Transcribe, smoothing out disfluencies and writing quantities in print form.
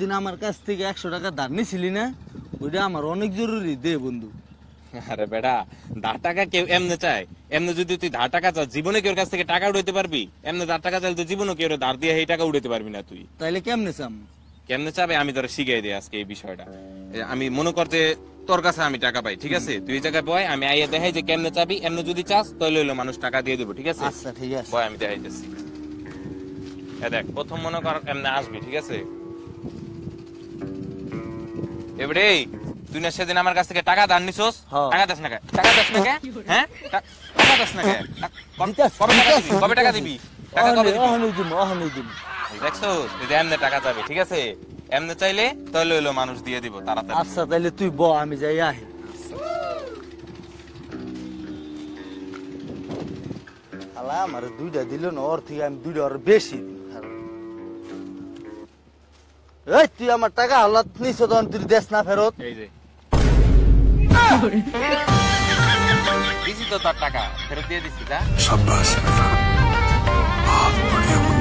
দিন আমার কাছ থেকে 100 টাকা ধার নিছিলি না, ওইটা আমার অনেক জরুরি, দে বন্ধু। আরে বেটা, ধার টাকা কেউ এমনি চায়? এমনি যদি তুই ধার টাকা চাস, জীবনে কেউ কাছ থেকে টাকা উঠাইতে পারবি? এমনি ধার টাকা চাইলে তুই জীবনে কেউ ধার দিয়ে এই টাকা উঠাইতে পারবি না। তুই তাইলে কেমনে চাম? কেমনে চাবে আমি তোরা শিখিয়ে দিই আজকে এই বিষয়টা। আমি মনে করতে তোর কাছে আমি টাকা পাই, ঠিক আছে? তুই এই জায়গায় বয়, আমি আইয়া দেখাই যে কেমনে চাবি। এমনি যদি চাস তাহলে হইলো মানুষ টাকা দিয়ে দেবো, ঠিক আছে? আচ্ছা ঠিক আছে। বয়, আমি দেখাইতেছি। দেখ, প্রথম মনে কর এমনি আসবি, ঠিক আছে? এবারে তুই না সেদিন আমার কাছ থেকে টাকা ধার নিছস, টাকা দাস না কে? টাকা দাস না কে? হ্যাঁ, টাকা দাস না কে? কবে টাকা দিবি? টাকা কবে দিবি? অহনই দিম। দেখছো, যদি এমনি টাকা চাবি, ঠিক আছে? এমনি চাইলে তাহলে হইলো মানুষ দিয়ে দিব তাড়াতাড়ি। আচ্ছা তাইলে তুই ব, আমি যাই আহি। আলা আমার 2টা দিল না, ওর থেকে আমি 2টা আর বেশি দিই। এই তুই আমার টাকা হালাত নিছ, তখন তুই দেশ না ফেরত। এই যে দিছি তো, তার টাকা ফেরত দিয়ে দিছি। তা शाबाश बेटा, बहुत बढ़िया।